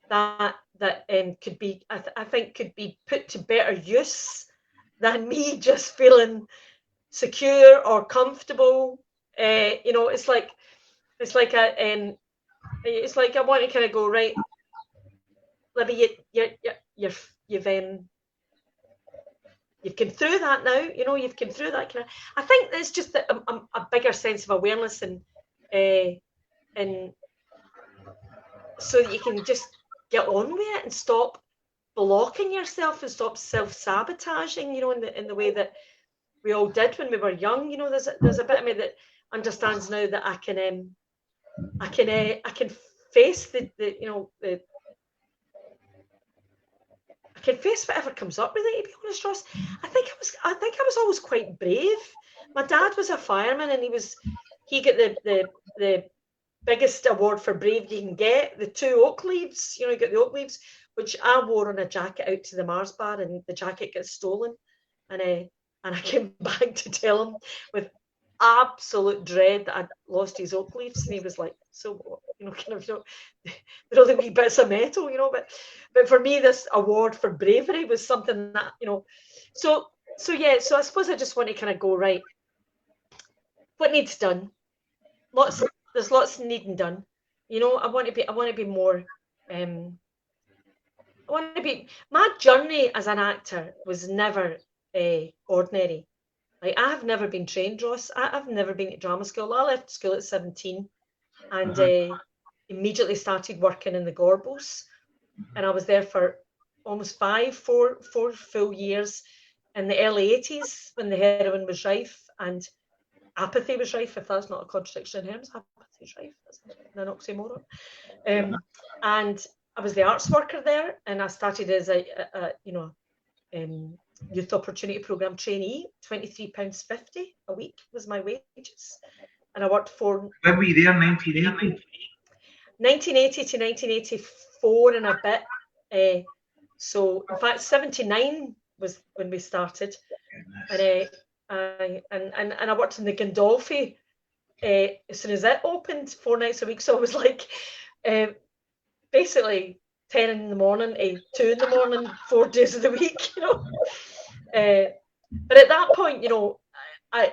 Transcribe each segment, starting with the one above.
could be, I think, could be put to better use than me just feeling secure or comfortable. It's like I want to kind of go, right, Libby, you've come through that now. You've come through that kind of. I think there's just a bigger sense of awareness and so that you can just get on with it and stop blocking yourself and stop self-sabotaging, in the way that we all did when we were young. There's a bit of me that understands now that I can face the I can face whatever comes up with it, to be honest, Ross. I think I was always quite brave. My dad was a fireman, and he got the biggest award for brave you can get, the 2 oak leaves. You got the oak leaves, which I wore on a jacket out to the Mars bar, and the jacket gets stolen. And I came back to tell him with absolute dread that I'd lost his oak leaves, and he was like, "So what?" They're all the wee bits of metal, But for me, this award for bravery was something that, So I suppose I just want to kind of go, right, what needs done? There's lots needing done. I want to be more. I want to be. My journey as an actor was never ordinary. Like, I have never been trained, Ross. I've never been at drama school. I left school at 17 and immediately started working in the Gorbals. And I was there for almost four full years in the early 80s when the heroin was rife and apathy was rife, if that's not a contradiction in terms. Apathy is rife, that's an oxymoron. And I was the arts worker there, and I started as a youth opportunity programme trainee. £23.50 a week was my wages, and I worked for. When were you there? 1980. 1980 to 1984 and a bit. So in fact, 79 was when we started, and I worked in the Gandolfi as soon as it opened 4 nights a week. So it was like basically 10 in the morning to 2 in the morning, 4 days of the week, But at that point,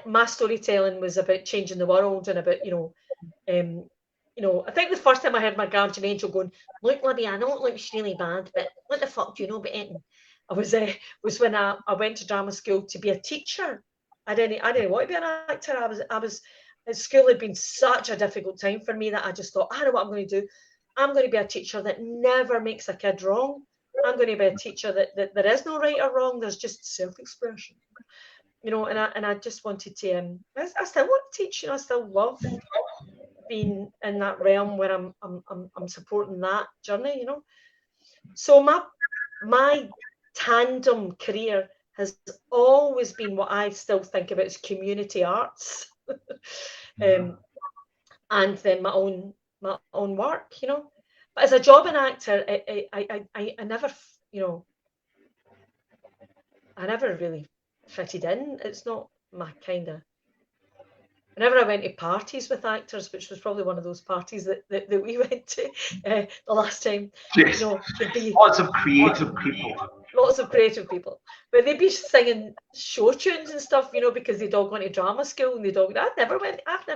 my storytelling was about changing the world and about, I think the first time I heard my guardian angel going, "Look, Libby, I know it looks really bad, but what the fuck do you know about it?" I was when I went to drama school to be a teacher. I didn't want to be an actor. I was at school had been such a difficult time for me that I just thought, I know what I'm going to do. I'm going to be a teacher that never makes a kid wrong. I'm going to be a teacher that there is no right or wrong. There's just self-expression, And I just wanted to. I still want to teach. I still love being in that realm where I'm supporting that journey. So my tandem career has always been what I still think about as community arts, and then my own work, But as a job and actor, I never, I never really fitted in. It's not my kind of. Whenever I went to parties with actors, which was probably one of those parties that we went to the last time, yes. There'd be lots of creative people, but they'd be singing show tunes and stuff, because they'd all gone to drama school and I've never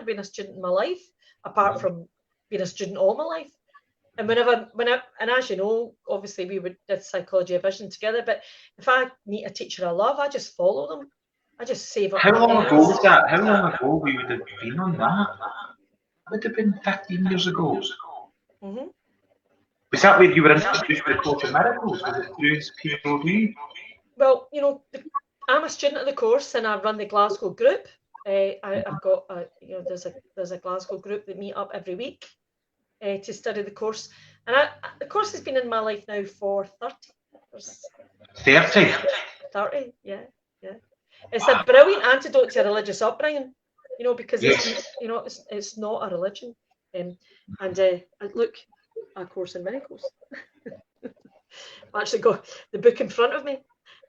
been a student in my life, apart from being a student all my life. And and as you know, obviously we did psychology of vision together, but if I meet a teacher I love, I just follow them. I just save up. How long ago was that? How long ago we would have been on that? It would have been 15 years ago. Mm-hmm. Was that when you were introduced to the Course of Miracles? Was it through POV? Well, I'm a student of the course and I run the Glasgow group. I've got there's a Glasgow group that meet up every week to study the course, and the course has been in my life now for 30 years. 30, yeah. It's a brilliant antidote to a religious upbringing, because it's not a religion. And look, A Course in Miracles. I've actually got the book in front of me.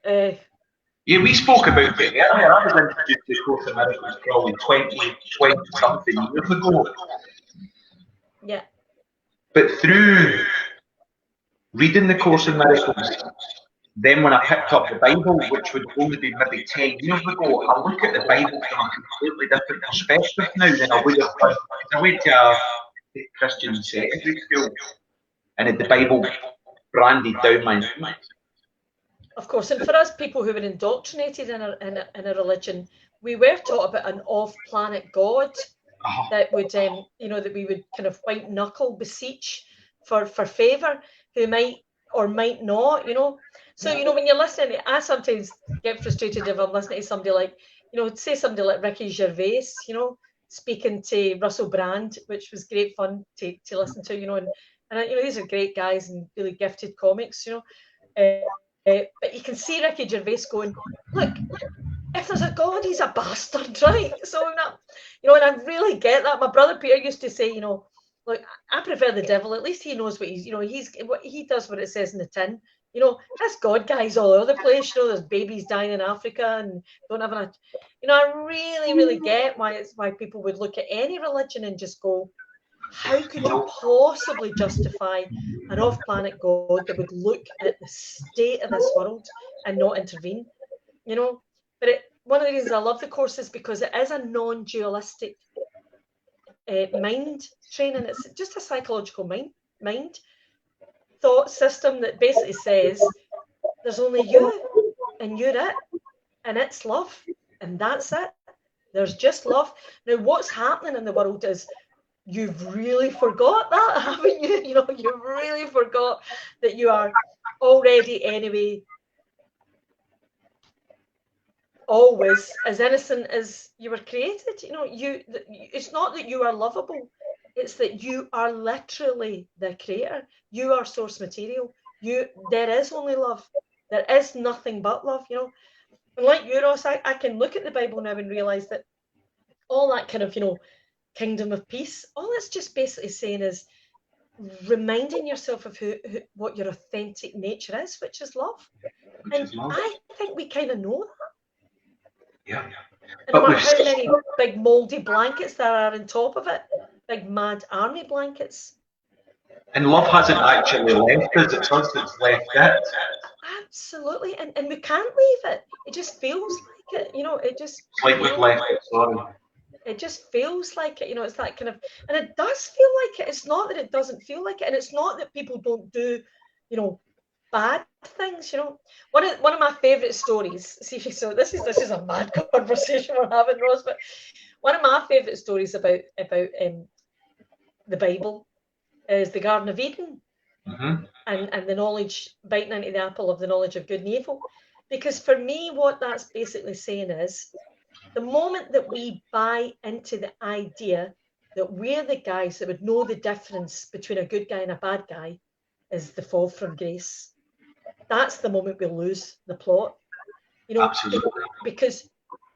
Yeah, we spoke about it earlier. I was introduced to the Course in Miracles probably 20 something years ago. Yeah. But through reading the Course in Miracles, then when I picked up the Bible, which would only be maybe 10 years ago, I look at the Bible from a completely different perspective now than I would have done. I went to a Christian secondary school and had the Bible branded down my nose. Of course, and for us people who were indoctrinated in a religion, we were taught about an off-planet God that would, that we would kind of white knuckle beseech for favour, who might or might not, So, when you're listening, I sometimes get frustrated if I'm listening to somebody like, say somebody like Ricky Gervais, speaking to Russell Brand, which was great fun to listen to, and these are great guys and really gifted comics, but you can see Ricky Gervais going, look, if there's a God, he's a bastard, right? So, and I really get that. My brother Peter used to say, look, I prefer the devil. At least he knows what he does what it says in the tin. This God guy's all over the place. There's babies dying in Africa and don't have enough. I really, really get why people would look at any religion and just go, how could you possibly justify an off-planet God that would look at the state of this world and not intervene? But one of the reasons I love the course is because it is a non-dualistic mind training. It's just a psychological mind thought system that basically says there's only you and you're it, and it's love, and that's it. There's just love. Now, what's happening in the world is you've really forgot that, haven't you? You've really forgot that you are already anyway always as innocent as you were created. It's not that you are lovable, it's that you are literally the creator. You are source material. There is only love. There is nothing but love. And like you, Ross, I can look at the Bible now and realize that all that kind of kingdom of peace, all it's just basically saying is reminding yourself of what your authentic nature is, which is love. I think we kind of know that. Yeah. And no matter how many big mouldy blankets there are on top of it, big mad army blankets. And love hasn't actually left us, it's us that's left it. Absolutely. And we can't leave it. It just feels like it, it just... Like we've left it, sorry. It just feels like it, it's that kind of... And it does feel like it. It's not that it doesn't feel like it. And it's not that people don't do, bad things, One of my favourite stories, so this is a mad conversation we're having, Ross, but one of my favourite stories about the Bible is the Garden of Eden, and the knowledge, biting into the apple of the knowledge of good and evil. Because for me, what that's basically saying is, the moment that we buy into the idea that we're the guys that would know the difference between a good guy and a bad guy is the fall from grace. That's the moment we lose the plot. Absolutely. Because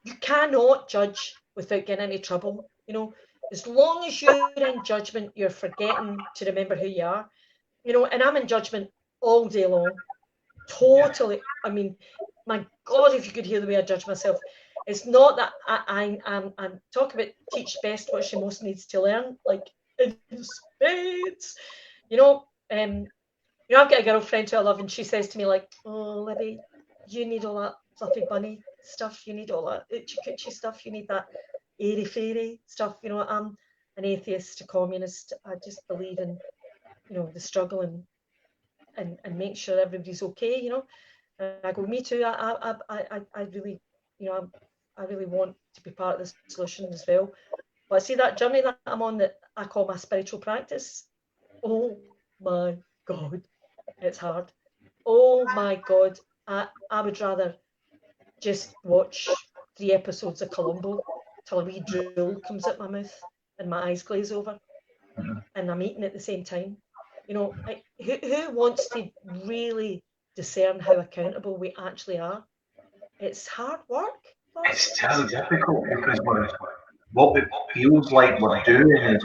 you cannot judge without getting into trouble. As long as you're in judgment, you're forgetting to remember who you are. And I'm in judgment all day long. Totally. I mean, my God, if you could hear the way I judge myself. It's not that I'm talking about teach best what she most needs to learn, like in spades. I've got a girlfriend who I love, and she says to me, like, oh, Libby, you need all that fluffy bunny stuff. You need all that itchy coochie stuff. You need that airy fairy stuff. I'm an atheist, a communist. I just believe in, the struggle and make sure everybody's okay. And I go, me too. I really, I really want to be part of the solution as well. But see that journey that I'm on, that I call my spiritual practice. Oh my God. It's hard. Oh my God. I would rather just watch 3 episodes of Columbo till a wee drool comes out my mouth and my eyes glaze over and I'm eating at the same time. Who wants to really discern how accountable we actually are? It's hard work. It's so difficult because what it feels like we're doing is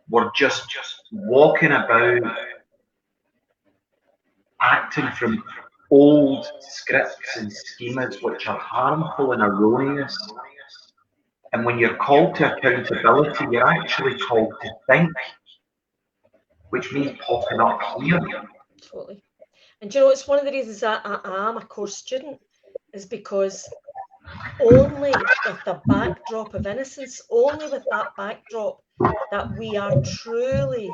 we're just walking about acting from old scripts and schemas which are harmful and erroneous. And when you're called to accountability, you're actually called to think, which means popping up here Totally. And do you know, it's one of the reasons I am a course student is because only with the backdrop of innocence, only with that backdrop, that we are truly,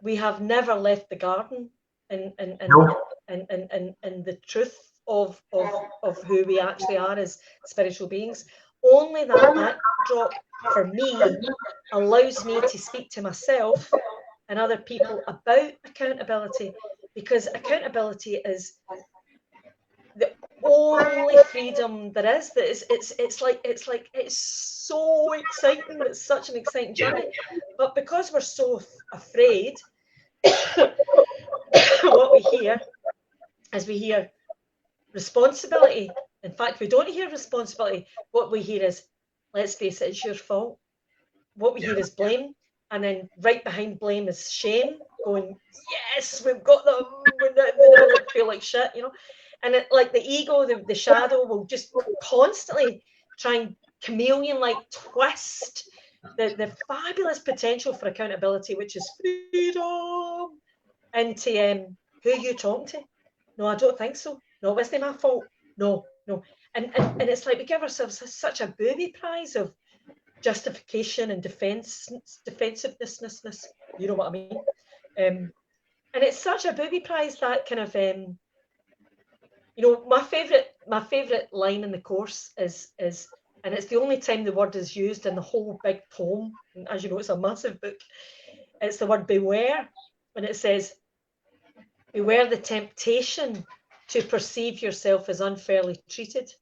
we have never left the garden No. and the truth of who we actually are as spiritual beings. Only that backdrop for me allows me to speak to myself and other people about accountability, because accountability is the only freedom there is. That is, it's so exciting. It's such an exciting journey, but because we're so afraid, what we hear is we hear responsibility. In fact, we don't hear responsibility. What we hear is, let's face it, it's your fault. What we hear is blame, and then right behind blame is shame, going, yes, we've got them, we now feel like shit, you know. And it, like the ego, the shadow will just constantly try and chameleon like twist the fabulous potential for accountability, which is freedom, into who are you talking to? No, I don't think so. No, it wasn't my fault. No, no. And it's like we give ourselves such a booby prize of justification and defensiveness. You know what I mean? And it's such a booby prize, that kind of my favorite line in the course is, and it's the only time the word is used in the whole big poem. And as you know, it's a massive book. It's the word beware, and it says, beware the temptation to perceive yourself as unfairly treated.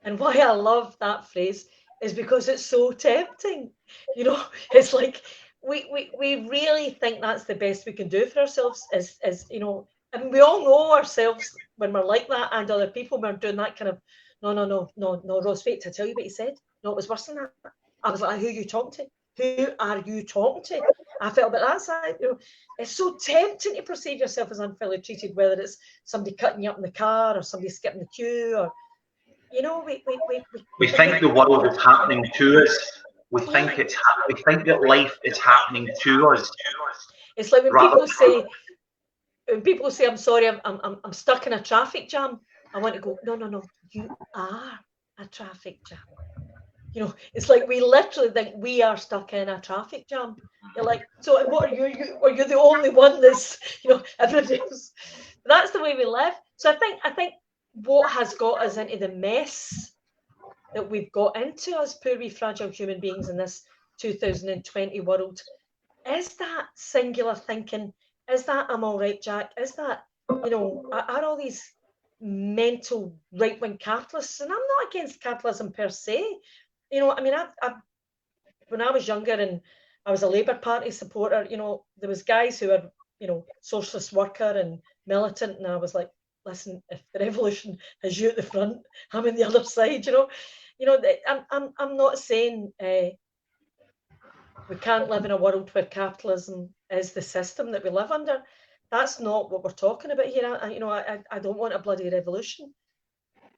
And why I love that phrase is because it's so tempting. It's like we really think that's the best we can do for ourselves, is and we all know ourselves when we're like that, and other people when we're doing that kind of, no, Rose, wait to tell you what he said. No, it was worse than that. I was like, who are you talking to? Who are you talking to? I felt about that side. It's so tempting to perceive yourself as unfairly treated, whether it's somebody cutting you up in the car or somebody skipping the queue, or we think the world is happening to us. We think that life is happening to us. It's like when people say, I'm sorry, I'm stuck in a traffic jam. I want to go, no, you are a traffic jam. It's like we literally think we are stuck in a traffic jam. You're like, so what are you? Are you the only one that's, everybody else? That's the way we live. So I think what has got us into the mess that we've got into, as poor wee fragile human beings in this 2020 world, is that singular thinking. Is that I'm all right, Jack? Is that, are all these mental right-wing capitalists? And I'm not against capitalism per se. I mean, when I was younger and I was a Labour Party supporter, there was guys who were, socialist worker and militant, and I was like, listen, if the revolution has you at the front, I'm on the other side. I'm not saying we can't live in a world where capitalism is the system that we live under. That's not what we're talking about here. I don't want a bloody revolution.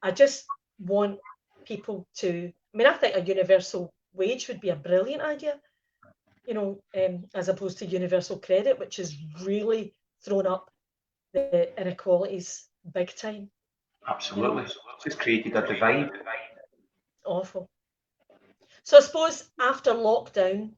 I just want people to. I mean, I think a universal wage would be a brilliant idea. As opposed to universal credit, which has really thrown up the inequalities big time. Absolutely. It's created a divide. Awful. So I suppose after lockdown,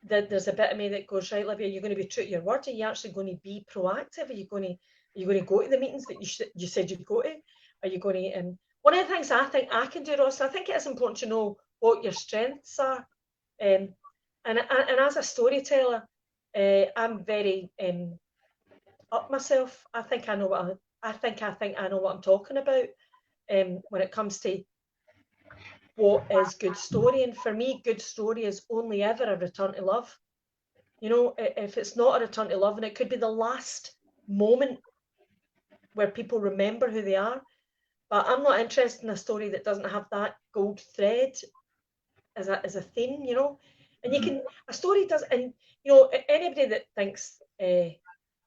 there's a bit of me that goes, right, Libby, are you going to be true to your word? Are you actually going to be proactive? Are you going to go to the meetings that you said you'd go to? Are you going to? One of the things I think I can do, Ross, I think it is important to know what your strengths are. And as a storyteller, I'm very up myself. I think I know what I know what I'm talking about when it comes to what is good story. And for me, good story is only ever a return to love. If it's not a return to love, and it could be the last moment where people remember who they are, but I'm not interested in a story that doesn't have that gold thread as a theme, and a story does, and anybody that thinks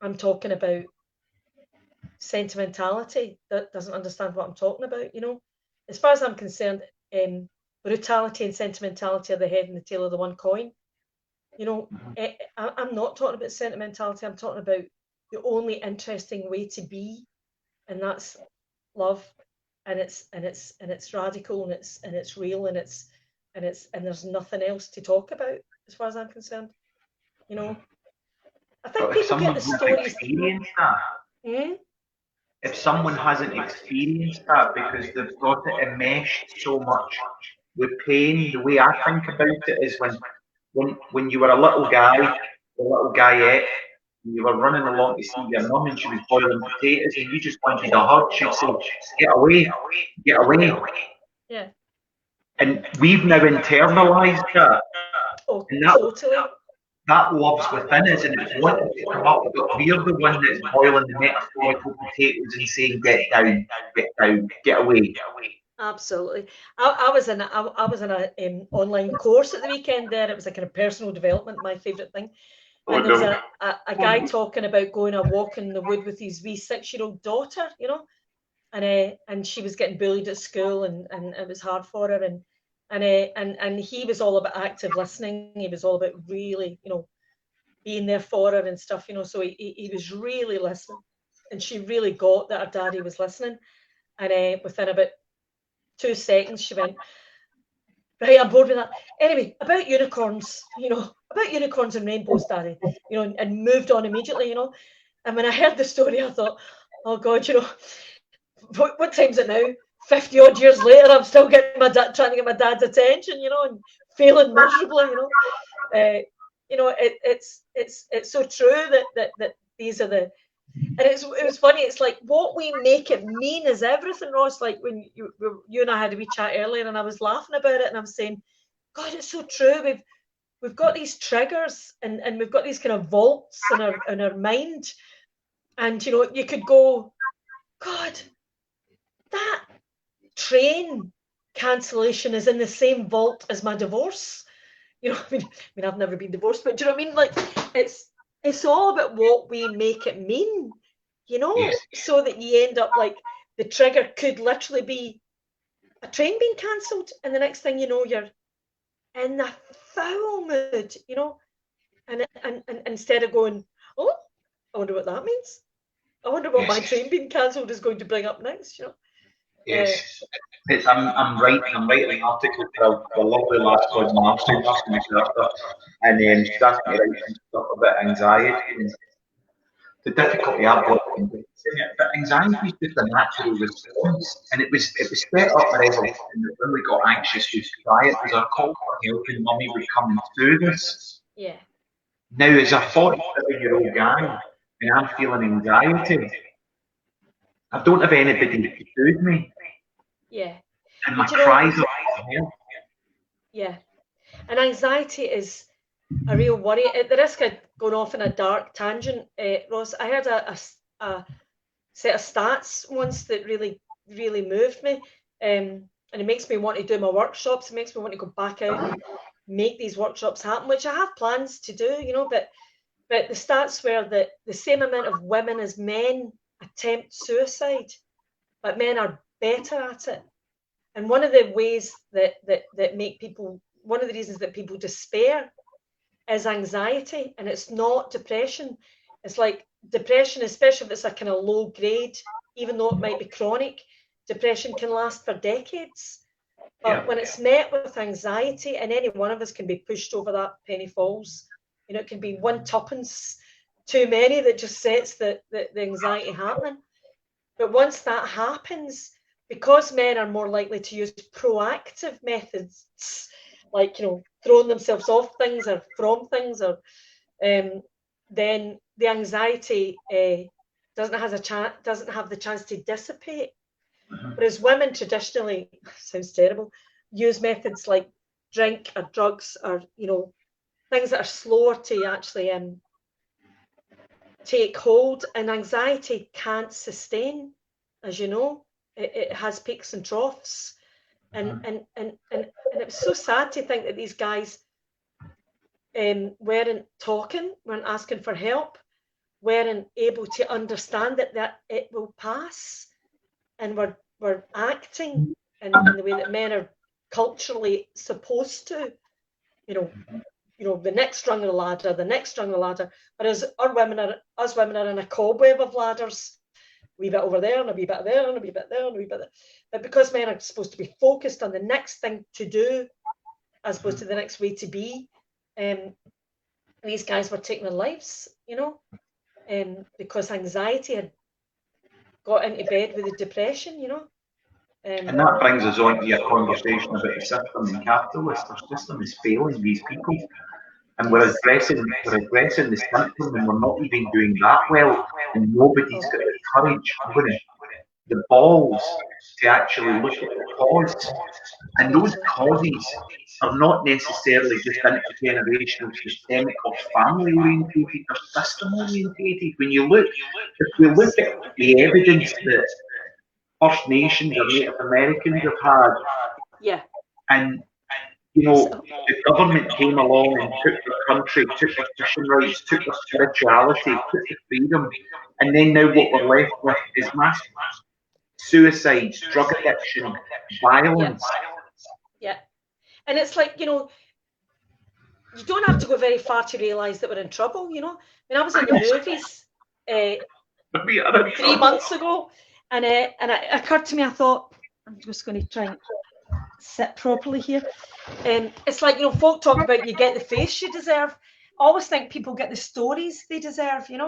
I'm talking about sentimentality that doesn't understand what I'm talking about. As far as I'm concerned, brutality and sentimentality are the head and the tail of the one coin. I'm not talking about sentimentality. I'm talking about the only interesting way to be, and that's love, and it's radical, and it's real, and there's nothing else to talk about as far as I'm concerned. You know, I think But if people get someone the has stories. experienced that, Hmm? if someone hasn't experienced that because they've got it enmeshed so much with pain, the way I think about it is when you were a little guy, a little guyette, and you were running along to see your mum and she was boiling potatoes and you just wanted a hug, she'd say, get away, get away. Yeah. And we've now internalised that. Oh, And totally. that love's within us and it's wanting to come up, but we're the one that's boiling the metaphorical potatoes and saying, get down, get away. Absolutely. I was in a online course at the weekend there. It was a kind of personal development, my favourite thing. Oh And there was no. a guy talking about going a walk in the wood with his wee 6-year-old daughter, you know, and she was getting bullied at school, and it was hard for her, and he was all about active listening. He was all about really, you know, being there for her and stuff, you know. So he was really listening, and she really got that her daddy was listening. And within about 2 seconds, she went, right, I'm bored with that. Anyway, about unicorns, you know, about unicorns and rainbows, daddy, you know, and moved on immediately, you know. And when I heard the story, I thought, oh God, you know, what time's it now? 50 odd years later, I'm still getting my dad, trying to get my dad's attention, you know, and failing miserably, you know. You know, it's so true that these are the, and it was funny. It's like what we make it mean is everything, Ross. Like when you and I had a wee chat earlier, and I was laughing about it, and I'm saying, God, it's so true. We've got these triggers, and we've got these kind of vaults in our mind, and you know, you could go, God, that train cancellation is in the same vault as my divorce. You know, I mean, I've never been divorced, but do you know what I mean? Like, it's all about what we make it mean, you Yes. know, so that you end up like the trigger could literally be a train being cancelled, and the next thing you know, you're in the foul mood, you know, and instead of going, oh, I wonder what that means. I wonder what Yes. my train being cancelled is going to bring up next, you know. Yes. I'm writing an article for a lovely lass called Marcy, Libby Mcarther, and she's asked me to write some stuff about anxiety and the difficulty I've got in doing it. But anxiety is just a natural response, and it was set up by evolution that when we got anxious, we'd try it as our call for help, and mummy would come and soothe us. Yeah, Now, as a 47-year-old guy, and I'm feeling anxiety, I don't have anybody to soothe me, yeah. and my And you know, cries are for help. yeah. And anxiety is a real worry. At the risk of going off in a dark tangent, Ross, I heard a set of stats once that really moved me. And it makes me want to do my workshops. It makes me want to go back out and make these workshops happen, which I have plans to do, you know. But the stats were that the same amount of women as men attempt suicide, but men are better at it. And one of the ways that make people, one of the reasons that people despair is anxiety, and it's not depression. It's like depression, especially if it's a kind of low grade, even though it might be chronic, depression can last for decades. But Yeah. when it's met with anxiety, and any one of us can be pushed over that penny falls, you know, it can be one tuppence too many that just sets the anxiety happening. But once that happens, because men are more likely to use proactive methods, like, you know, throwing themselves off things or from things, or then the anxiety doesn't have the chance to dissipate. Whereas women traditionally, sounds terrible, use methods like drink or drugs, or, you know, things that are slower to actually take hold. And anxiety can't sustain, as you know. It has peaks and troughs, and it was so sad to think that these guys weren't talking, weren't asking for help, weren't able to understand that it will pass, and we're acting in the way that men are culturally supposed to, you know, the next rung of the ladder, the next rung of the ladder. Whereas us women are in a cobweb of ladders, a wee bit over there and a wee bit there and a wee bit there and a wee bit there. But because men are supposed to be focused on the next thing to do, as opposed to the next way to be, these guys were taking their lives, because anxiety had got into bed with the depression, And that brings us on to your conversation about the system and capitalist. Our system is failing these people. And we're addressing the symptom, and we're not even doing that well. And nobody's got the courage, the balls to actually look at the cause. And those causes are not necessarily just intergenerational, systemic, or family orientated, or system orientated. When you look, if we look at the evidence that First Nations or Native Americans have had, and the government came along and took the country, took their fishing rights, took their spirituality, took the freedom, and then now what we're left with is mass suicides, drug addiction, violence. Yeah. And it's like, you don't have to go very far to realise that we're in trouble, When I was in the movies 3 months ago, and it occurred to me, I thought, I'm just going to try and sit properly here. It's like, folk talk about you get the face you deserve. I always think people get the stories they deserve, And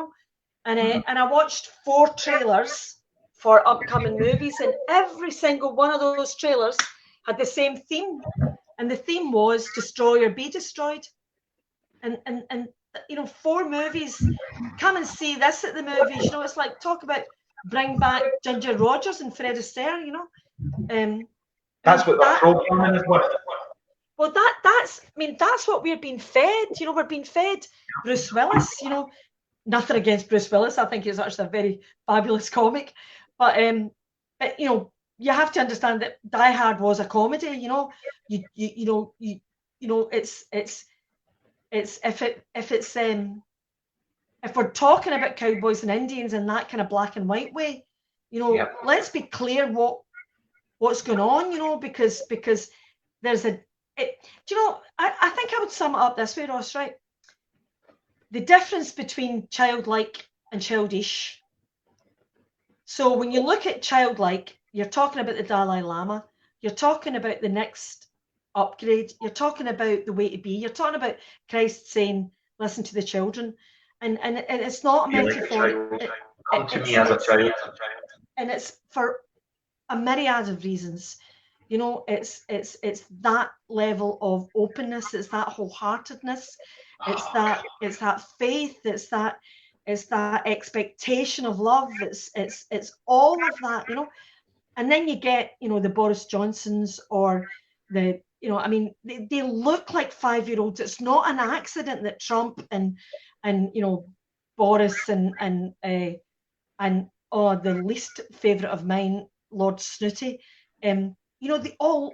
I watched 4 trailers for upcoming movies, and every single one of those trailers had the same theme, and the theme was destroy or be destroyed. And 4 movies. Come and see this at the movies. It's like, talk about bring back Ginger Rogers and Fred Astaire. That's what the programming is worth. Well, that's what we're being fed. We're being fed Bruce Willis. Nothing against Bruce Willis. I think he's actually a very fabulous comic. But you have to understand that Die Hard was a comedy. It's if we're talking about cowboys and Indians in that kind of black and white way, let's be clear what's going on. Because there's I think I would sum it up this way, Ross, right? The difference between childlike and childish. So when you look at childlike, you're talking about the Dalai Lama, you're talking about the next upgrade, you're talking about the way to be, you're talking about Christ saying, listen to the children. And it's not a metaphor. Come to me as a child. And it's for a myriad of reasons. It's that level of openness, it's that wholeheartedness, it's that faith, it's that expectation of love, it's all of that, And then you get, the Boris Johnsons or the, they look like 5-year-olds. It's not an accident that Trump and Boris and the least favourite of mine, Lord Snooty, they all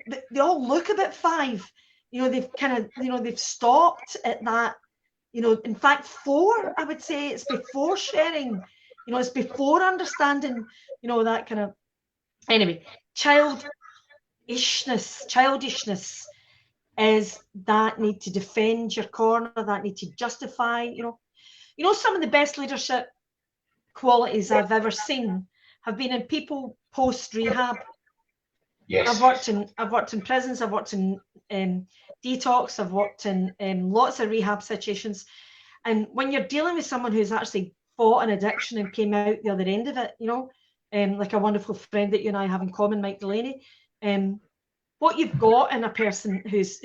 look about 5. They've they've stopped at that. In fact, 4, I would say. It's before sharing. It's before understanding. That kind of. Anyway, childishness is that need to defend your corner, that need to justify. Some of the best leadership qualities I've ever seen have been in people post rehab. Yes. I've worked in prisons. I've worked in detox. I've worked in lots of rehab situations. And when you're dealing with someone who's actually fought an addiction and came out the other end of it, like a wonderful friend that you and I have in common, Mike Delaney, what you've got in a person who's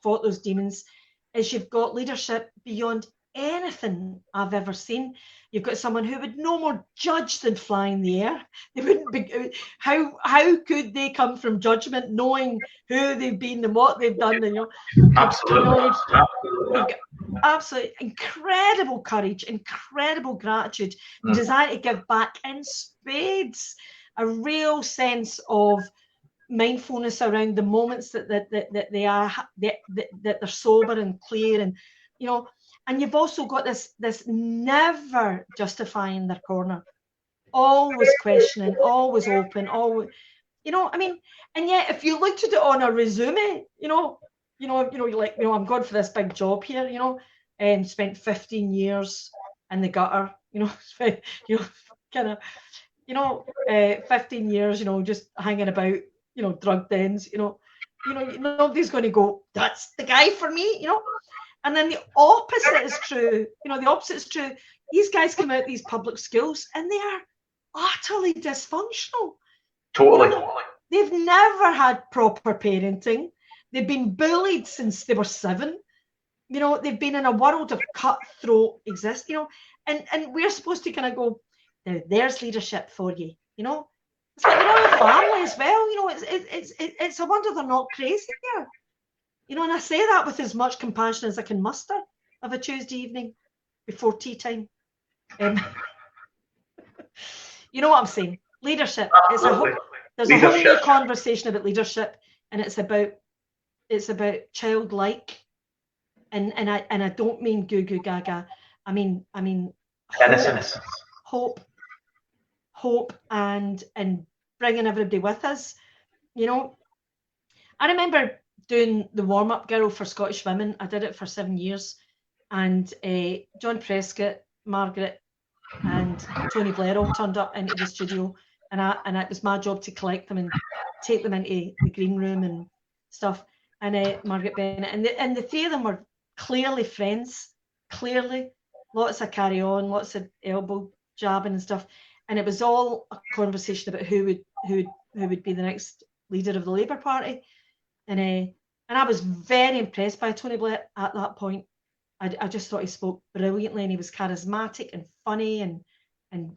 fought those demons is you've got leadership beyond anything I've ever seen. You've got someone who would no more judge than fly in the air. They wouldn't be. How could they come from judgment, knowing who they've been and what they've done? And Absolutely. Absolutely incredible courage, incredible gratitude, desire to give back in spades. A real sense of mindfulness around the moments that they're sober and clear, and and you've also got this never justifying their corner, always questioning, always open, always, and yet if you looked at it on a resume, you're like, I'm going for this big job here, and spent 15 years in the gutter, spent, kind of, 15 years, just hanging about, drug dens, nobody's going to go, that's the guy for me, And then the opposite is true. The opposite is true. These guys come out of these public schools and they are utterly dysfunctional. Totally. They've never had proper parenting. They've been bullied since they were 7. They've been in a world of cutthroat exist, and we're supposed to kind of go, now there's leadership for you, It's like the royal family as well, it's a wonder they're not crazy here. And I say that with as much compassion as I can muster of a Tuesday evening before tea time. You know what I'm saying? Leadership. There's a whole new conversation about leadership, and it's about childlike, and I don't mean goo goo gaga. I mean hope, and bringing everybody with us. I remember doing the warm-up girl for Scottish Women. I did it for 7 years, and John Prescott, Margaret, and Tony Blair all turned up into the studio, and it was my job to collect them and take them into the green room and stuff. And Margaret Bennett, and the 3 of them were clearly friends, lots of carry on, lots of elbow jabbing and stuff, and it was all a conversation about who would be the next leader of the Labour Party. And I was very impressed by Tony Blair at that point. I just thought he spoke brilliantly, and he was charismatic and funny and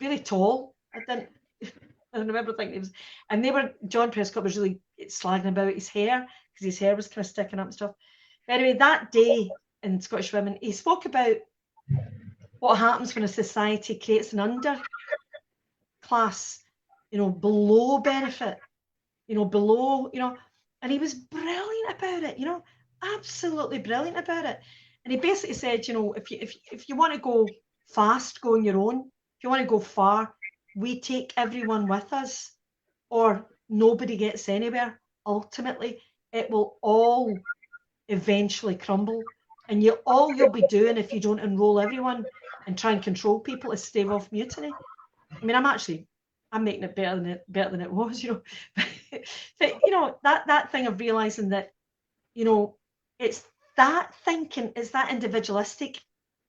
really tall. I remember thinking he was, and John Prescott was really slagging about his hair because his hair was kind of sticking up and stuff. But anyway, that day in Scottish Women, he spoke about what happens when a society creates an underclass, below benefit, below, and he was brilliant about it, absolutely brilliant about it. And he basically said, if you want to go fast, go on your own. If you want to go far, we take everyone with us, or nobody gets anywhere. Ultimately, it will all eventually crumble. And all you'll be doing if you don't enroll everyone and try and control people is stave off mutiny. I mean, I'm making it better than it was, But, that thing of realizing that, it's that thinking, it's that individualistic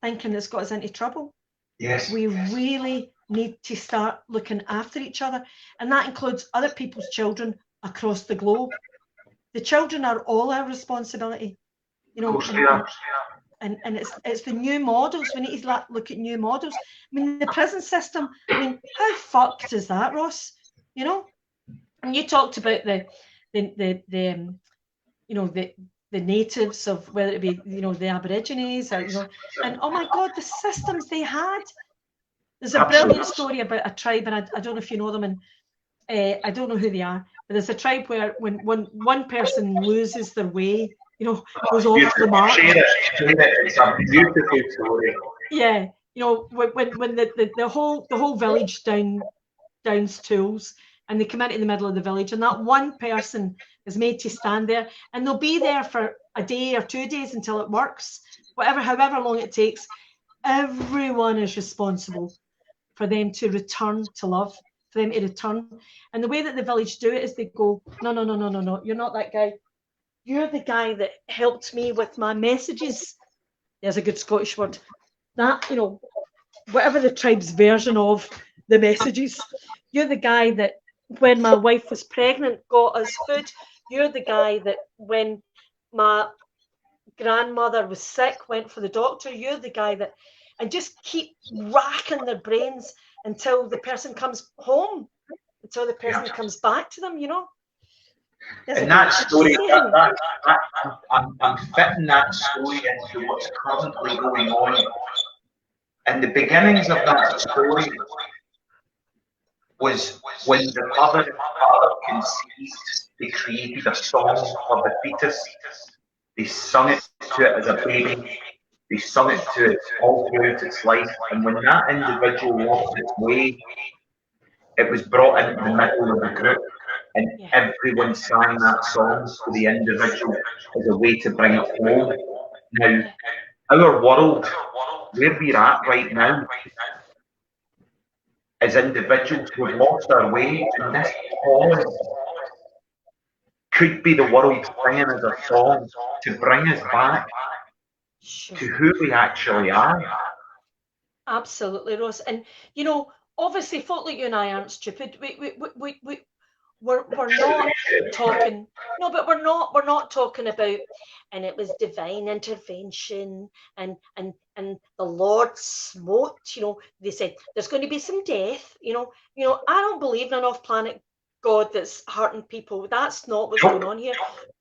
thinking that's got us into trouble. Yes. We really need to start looking after each other, and that includes other people's children across the globe. The children are all our responsibility, and it's the new models. We need to look at new models. I mean, the prison system, how fucked is that, Ross? And you talked about the natives, of whether it be the Aborigines, or, and oh my God, the systems they had. There's a brilliant story about a tribe, and I don't know if you know them, and I don't know who they are, but there's a tribe where when one person loses their way, goes off the mark. It's a beautiful story. Yeah, when the whole village downs tools, and they come into the middle of the village, and that one person is made to stand there, and they'll be there for a day or 2 days until it works, however long it takes. Everyone is responsible for them to return to love, for them to return. And the way that the village do it is they go, no, you're not that guy. You're the guy that helped me with my messages. There's a good Scottish word. That, whatever the tribe's version of the messages, you're the guy that when my wife was pregnant got us food. You're the guy that when my grandmother was sick went for the doctor. You're the guy that, and just keep racking their brains until the person comes home, until the person comes back to them, And that story, I'm fitting that story into what's currently going on. And the beginnings of that story was when the mother and father conceived, they created a song for the fetus. They sung it to it as a baby. They sung it to it all throughout its life. And when that individual lost its way, it was brought into the middle of the group. and everyone sang that song to the individual as a way to bring it home. Now, our world, where we're at right now, as individuals, we've lost our way, and this pause could be the world singing as a song to bring us back to who we actually are. Absolutely, Rose. And you know, obviously, folk like you and I aren't stupid. We're not talking. No, but we're not talking about. And it was divine intervention, and the Lord smote. You know, they said there's going to be some death. I don't believe in an off-planet God that's hurting people. That's not what's going on here.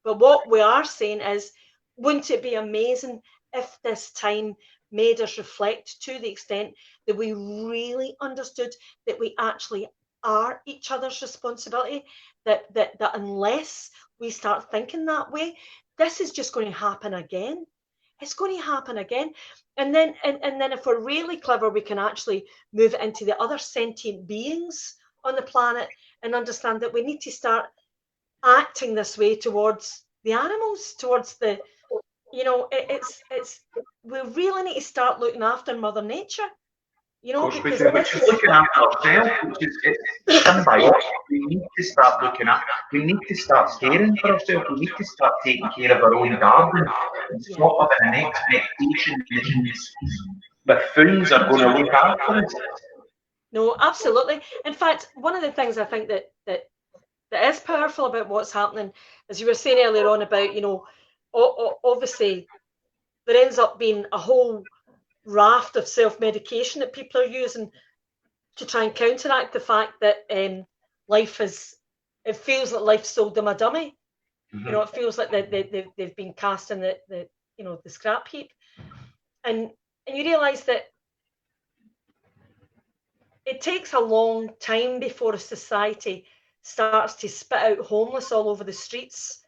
But what we are saying is, wouldn't it be amazing if this time made us reflect to the extent that we really understood that we actually are each other's responsibility, that unless we start thinking that way, this is just going to happen again. It's going to happen again. And then if we're really clever, we can actually move it into the other sentient beings on the planet and understand that we need to start acting this way towards the animals, towards the it's we really need to start looking after Mother Nature. Which is looking after ourselves, which is symbiotic. We need to start looking at. We need to start caring for ourselves. We need to start taking care of our own garden and stop having an expectation that buffoons are going to look after us. No, absolutely. In fact, one of the things I think that is powerful about what's happening, as you were saying earlier on about, obviously there ends up being a whole raft of self-medication that people are using to try and counteract the fact that it feels like life's sold them a dummy. Mm-hmm. It feels like they've been cast in the scrap heap, and you realise that it takes a long time before a society starts to spit out homeless all over the streets,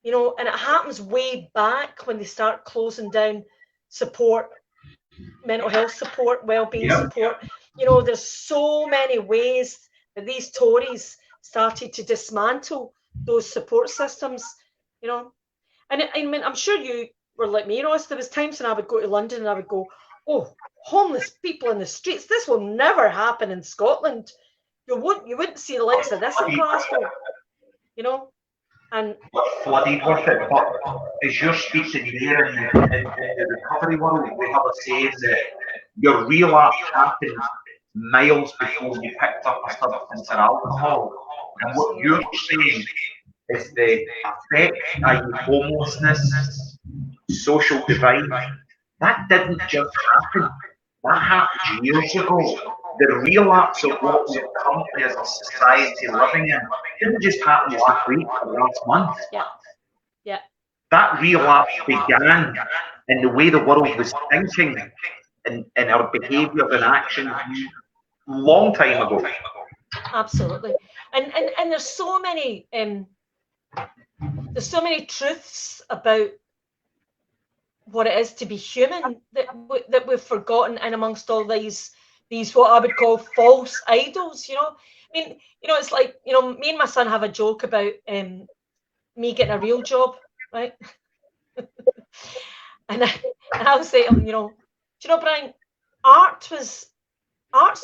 and it happens way back when they start closing down support, mental health support, well-being support. There's so many ways that these Tories started to dismantle those support systems, and I mean, I'm sure you were like me, Ross. There was times when I would go to London and I would go, oh, homeless people in the streets, this will never happen in Scotland. You wouldn't see the likes of this in Glasgow, and flooded with it. But as you're speaking there in the recovery world, we have a saying that your relapse happens miles before you picked up a substance or alcohol. And what you're saying is the effect, i.e. homelessness, social divide, that didn't just happen. That happened years ago. The relapse of what we're currently as a society living in didn't just happen last week or last month. Yeah. That relapse began in the way the world was thinking and our behaviour and actions long time ago. Absolutely. And there's so many truths about what it is to be human that we've forgotten, and amongst all these what I would call false idols. I mean, it's like, me and my son have a joke about me getting a real job, right? and I'll say to him, do you know, Brian, art's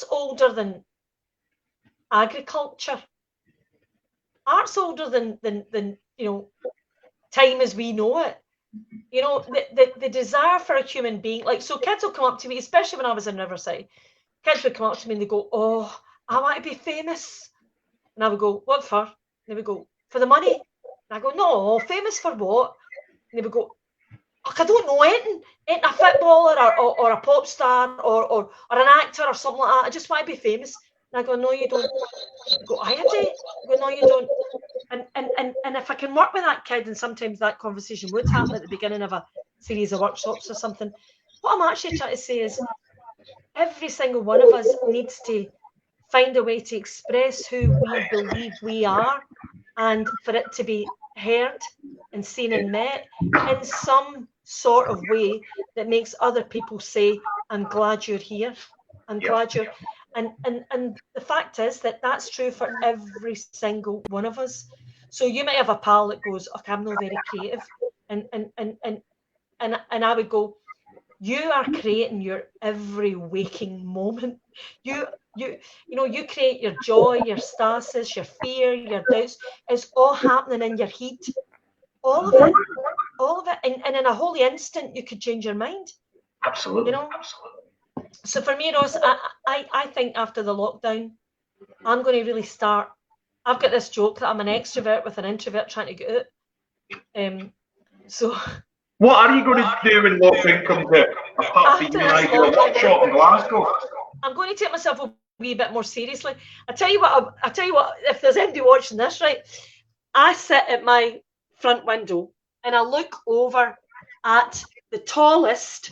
older than agriculture. Art's older than time as we know it. The desire for a human being, like, so kids will come up to me, especially when I was in Riverside. Kids would come up to me and they go, oh, I want to be famous. And I would go, what for? And they would go, for the money. And I go, no, famous for what? And they would go, oh, I don't know, ain't a footballer or a pop star or an actor or something like that. I just want to be famous. And I go, no, you don't. I go, I do. I go, no, you don't. And if I can work with that kid, and sometimes that conversation would happen at the beginning of a series of workshops or something, what I'm actually trying to say is every single one of us needs to find a way to express who we believe we are, and for it to be heard and seen and met in some sort of way that makes other people say, I'm glad you're here. I'm glad you're. And the fact is that that's true for every single one of us. So you might have a pal that goes, "Okay, I'm not very creative," and I would go, "You are creating your every waking moment. You you create your joy, your stasis, your fear, your doubts. It's all happening in your head, all of it, all of it. And in a holy instant, you could change your mind. Absolutely. Absolutely. So for me, Ross, I think after the lockdown, I'm going to really start. I've got this joke that I'm an extrovert with an introvert trying to get out. So what are you going to do when lockdown comes out? Apart from you and I do a workshop in Glasgow. I'm going to take myself a wee bit more seriously. I tell you what. If there's anybody watching this, right, I sit at my front window and I look over at the tallest,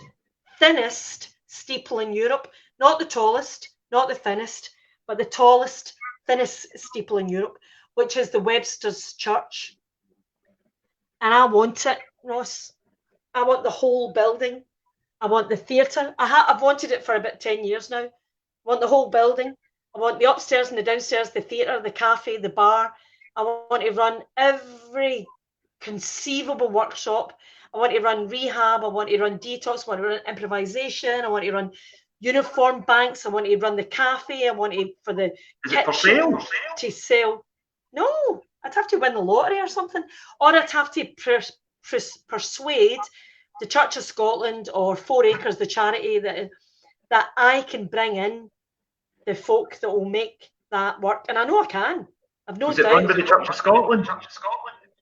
thinnest steeple in Europe. Not the tallest, not the thinnest, but the tallest, thinnest steeple in Europe, which is the Webster's Church. And I want it, Ross. I want the whole building. I want the theatre. I've wanted it for about 10 years now. I want the whole building. I want the upstairs and the downstairs, the theatre, the cafe, the bar. I want to run every conceivable workshop. I want to run rehab. I want to run detox. I want to run improvisation. I want to run uniform banks. I want to run the cafe. I want to for the Is it for sale? To sell. No, I'd have to win the lottery or something, or I'd have to persuade the Church of Scotland or 4 Acres, the charity, that I can bring in the folk that will make that work, and I know I can. I've no doubt. Is it run by the Church of Scotland?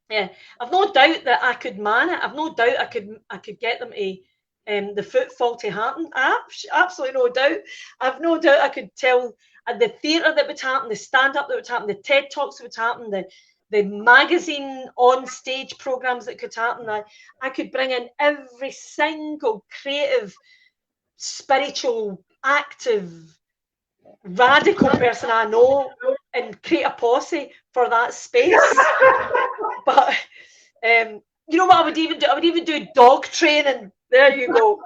Yeah, I've no doubt that I could man it. I've no doubt I could get them to the footfall to happen. Absolutely no doubt. I've no doubt I could tell the theatre that would happen, the stand-up that would happen, the TED Talks that would happen, the magazine on stage programs that could happen. I could bring in every single creative, spiritual, active, radical person I know and create a posse for that space. But you know what I would even do? I would even do dog training. There you go.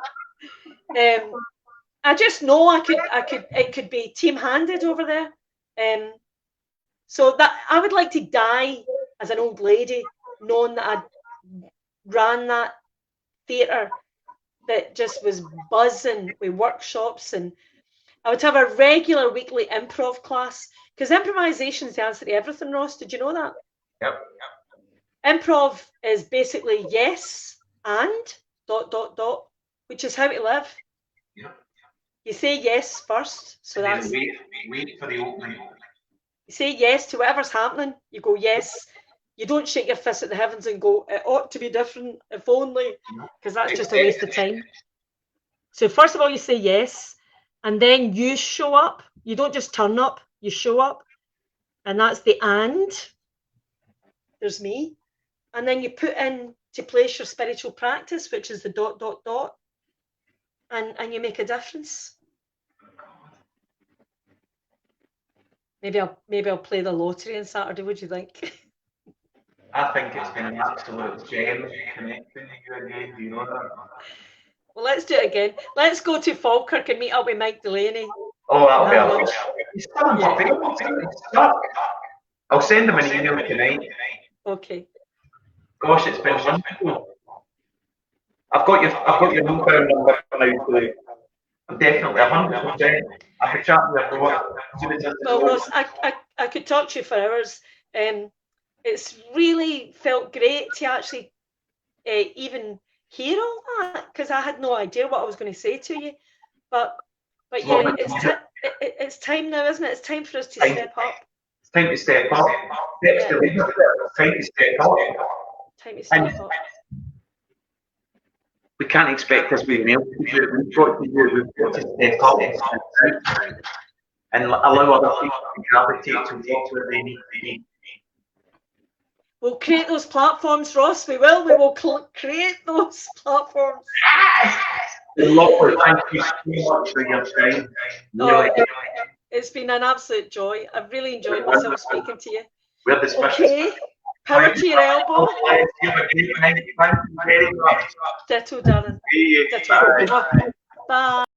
I just know it could be team-handed over there. So that I would like to die as an old lady, knowing that I ran that theatre that just was buzzing with workshops, and I would have a regular weekly improv class, because improvisation is the answer to everything, Ross. Did you know that? Yep. Improv is basically yes and ... which is how to live. Yep. You say yes first, so and that's wait for the opening. You say yes to whatever's happening. You go yes. You don't shake your fist at the heavens and go, it ought to be different, if only, because that's just a waste of time. So first of all, you say yes, and then you show up. You don't just turn up, you show up. And that's the and. There's me. And then you put in to place your spiritual practice, which is the ... And you make a difference. Maybe I'll play the lottery on Saturday. What do you think? I think it's been an absolute gem connecting you again. Do you know that? Well, let's do it again. Let's go to Falkirk and meet up with Mike Delaney. Oh, that'll be awesome. He's stuck. I'll send him an email tonight. Okay. Gosh, it's been wonderful. I've got your mobile number now, so I'm definitely 100%. I could chat with you. Well, Ross, I could talk to you for hours. It's really felt great to actually even hear all that, because I had no idea what I was going to say to you. But yeah, it's time now, isn't it? It's time for us to step up. It's time to step up. It's time to step up. Time to step up. We can't expect us being able to do it. We've got to step up and allow other people to gravitate towards where they need to be. We'll create those platforms, Ross. We will create those platforms. Lovely. Thank you so much for your time. It's been an absolute joy. I've really enjoyed myself speaking to you. We're the special. Okay. Power to your elbow. Thank you very much. Ditto, darling. Ditto. Bye.